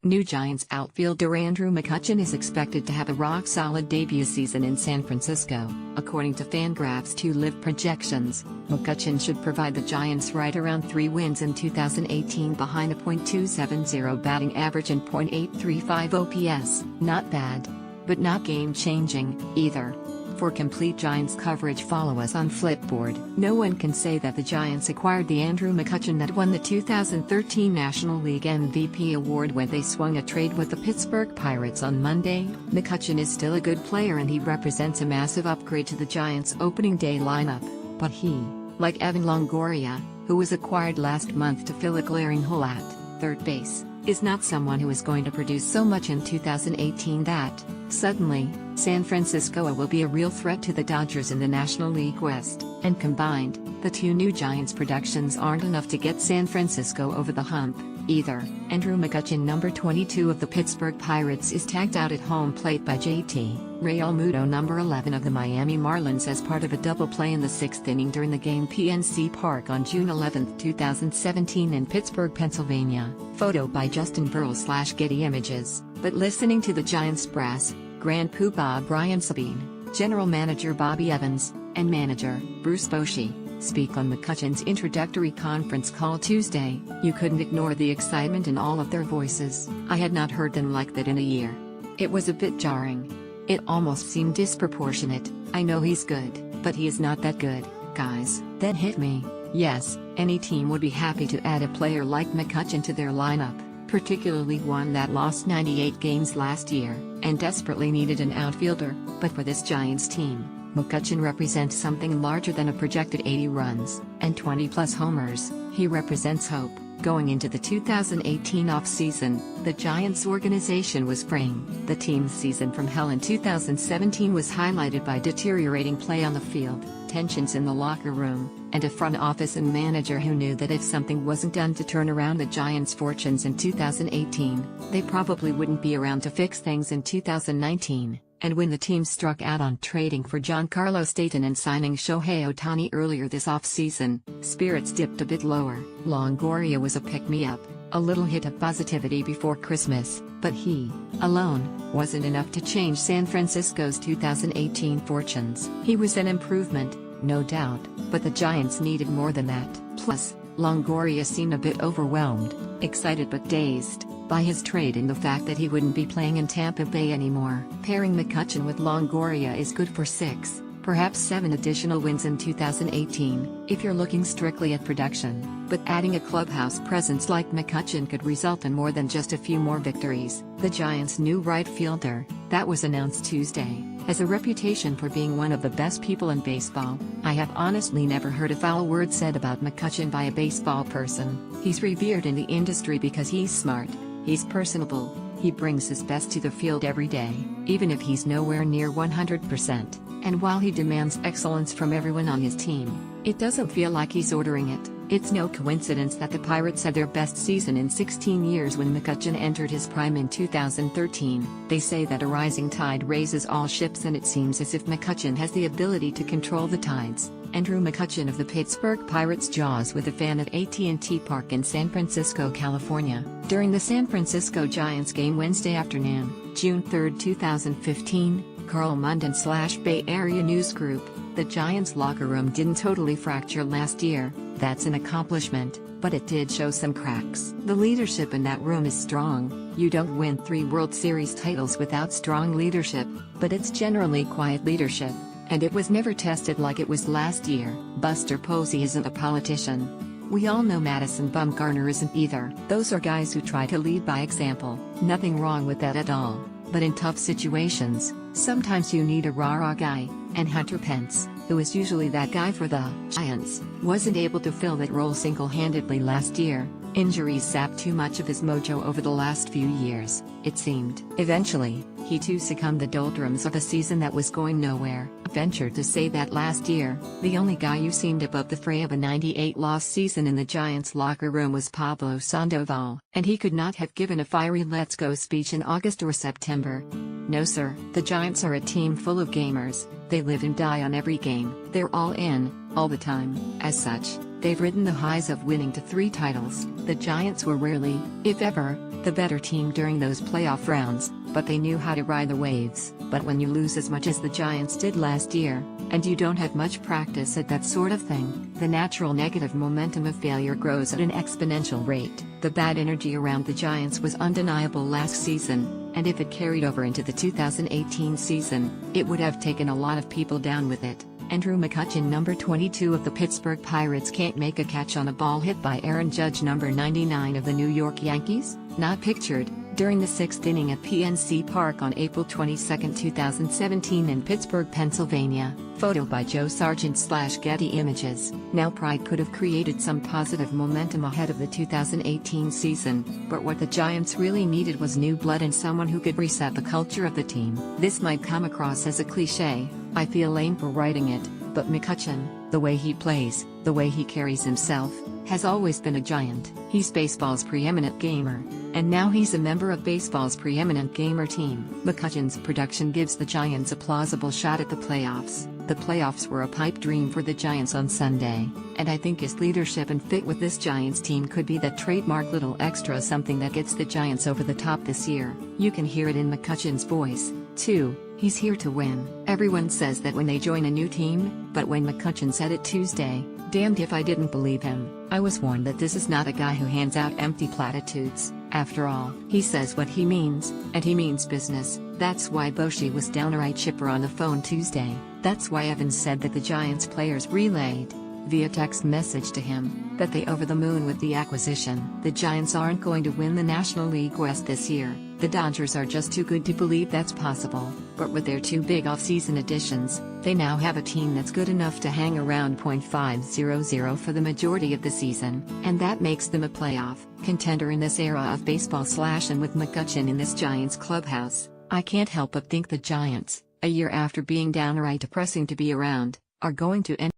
New Giants outfielder Andrew McCutchen is expected to have a rock-solid debut season in San Francisco, according to Fangraphs 2 Live projections. McCutchen should provide the Giants right around 3 wins in 2018 behind a .270 batting average and .835 OPS. Not bad, but not game-changing, either. For complete Giants coverage, follow us on Flipboard. No one can say that the Giants acquired the Andrew McCutchen that won the 2013 National League MVP award when they swung a trade with the Pittsburgh Pirates on Monday. McCutchen is still a good player and he represents a massive upgrade to the Giants' opening day lineup, but he, like Evan Longoria, who was acquired last month to fill a glaring hole at third base, is not someone who is going to produce so much in 2018 that, suddenly, San Francisco will be a real threat to the Dodgers in the National League West, and combined, the two new Giants productions aren't enough to get San Francisco over the hump, either. Andrew McCutchen, number 22 of the Pittsburgh Pirates, is tagged out at home plate by JT Realmuto, number 11 of the Miami Marlins, as part of a double play in the 6th inning during the game PNC Park on June 11, 2017 in Pittsburgh, Pennsylvania. Photo by Justin Burrell/Getty Images. But listening to the Giants brass, Grand Poobah Brian Sabine, General Manager Bobby Evans, and Manager Bruce Bochy speak on McCutchen's introductory conference call Tuesday, you couldn't ignore the excitement in all of their voices. I had not heard them like that in a year. It was a bit jarring. It almost seemed disproportionate. I know he's good, but he is not that good, guys. Then hit me. Yes, any team would be happy to add a player like McCutchen to their lineup, particularly one that lost 98 games last year, and desperately needed an outfielder, but for this Giants team, McCutchen represents something larger than a projected 80 runs, and 20-plus homers. He represents hope. Going into the 2018 offseason, the Giants organization was fraying. The team's season from hell in 2017 was highlighted by deteriorating play on the field, tensions in the locker room, and a front office and manager who knew that if something wasn't done to turn around the Giants' fortunes in 2018, they probably wouldn't be around to fix things in 2019. And when the team struck out on trading for Giancarlo Stanton and signing Shohei Ohtani earlier this offseason, spirits dipped a bit lower. Longoria was a pick-me-up, a little hit of positivity before Christmas, but he, alone, wasn't enough to change San Francisco's 2018 fortunes. He was an improvement, no doubt, but the Giants needed more than that. Plus, Longoria seemed a bit overwhelmed, excited but dazed, by his trade and the fact that he wouldn't be playing in Tampa Bay anymore. Pairing McCutchen with Longoria is good for 6, perhaps 7 additional wins in 2018, if you're looking strictly at production, but adding a clubhouse presence like McCutchen could result in more than just a few more victories. The Giants' new right fielder, that was announced Tuesday, has a reputation for being one of the best people in baseball. I have honestly never heard a foul word said about McCutchen by a baseball person. He's revered in the industry because he's smart, he's personable, he brings his best to the field every day, even if he's nowhere near 100%. And while he demands excellence from everyone on his team, it doesn't feel like he's ordering it. It's no coincidence that the Pirates had their best season in 16 years when McCutchen entered his prime in 2013. They say that a rising tide raises all ships, and it seems as if McCutchen has the ability to control the tides. Andrew McCutchen of the Pittsburgh Pirates jaws with a fan at AT&T Park in San Francisco, California, during the San Francisco Giants game Wednesday afternoon, June 3, 2015, Carl Munden/Bay Area News Group. The Giants' locker room didn't totally fracture last year, that's an accomplishment, but it did show some cracks. The leadership in that room is strong. You don't win 3 World Series titles without strong leadership, but it's generally quiet leadership, and it was never tested like it was last year. Buster Posey isn't a politician. We all know Madison Bumgarner isn't either. Those are guys who try to lead by example. Nothing wrong with that at all. But in tough situations, sometimes you need a rah-rah guy, and Hunter Pence, who is usually that guy for the Giants, wasn't able to fill that role single-handedly last year. Injuries sapped too much of his mojo over the last few years, it seemed. Eventually, he too succumbed to the doldrums of a season that was going nowhere. I ventured to say that last year, the only guy who seemed above the fray of a 98-loss season in the Giants' locker room was Pablo Sandoval, and he could not have given a fiery let's go speech in August or September. No sir, the Giants are a team full of gamers. They live and die on every game. They're all in, all the time. As such, they've ridden the highs of winning to 3 titles. The Giants were rarely, if ever, the better team during those playoff rounds, but they knew how to ride the waves. But when you lose as much as the Giants did last year, and you don't have much practice at that sort of thing, the natural negative momentum of failure grows at an exponential rate. The bad energy around the Giants was undeniable last season, and if it carried over into the 2018 season, it would have taken a lot of people down with it. Andrew McCutchen, number 22 of the Pittsburgh Pirates, can't make a catch on a ball hit by Aaron Judge, number 99 of the New York Yankees? Not pictured. During the 6th inning at PNC Park on April 22, 2017 in Pittsburgh, Pennsylvania. Photo by Joe Sargent/Getty Images. Now Pride could have created some positive momentum ahead of the 2018 season, but what the Giants really needed was new blood and someone who could reset the culture of the team. This might come across as a cliché, I feel lame for writing it, but McCutchen, the way he plays, the way he carries himself, has always been a Giant. He's baseball's preeminent gamer, and now he's a member of baseball's preeminent gamer team. McCutchen's production gives the Giants a plausible shot at the playoffs. The playoffs were a pipe dream for the Giants on Sunday, and I think his leadership and fit with this Giants team could be that trademark little extra something that gets the Giants over the top this year. You can hear it in McCutchen's voice, too. He's here to win. Everyone says that when they join a new team, but when McCutchen said it Tuesday, damned if I didn't believe him. I was warned that this is not a guy who hands out empty platitudes. After all, he says what he means, and he means business. That's why Boshi was downright chipper on the phone Tuesday. That's why Evans said that the Giants players relayed, via text message to him, that they over the moon with the acquisition. The Giants aren't going to win the National League West this year. The Dodgers are just too good to believe that's possible, but with their two big off-season additions, they now have a team that's good enough to hang around .500 for the majority of the season, and that makes them a playoff contender in this era of baseball. And with McCutchen in this Giants clubhouse, I can't help but think the Giants, a year after being downright depressing to be around, are going to end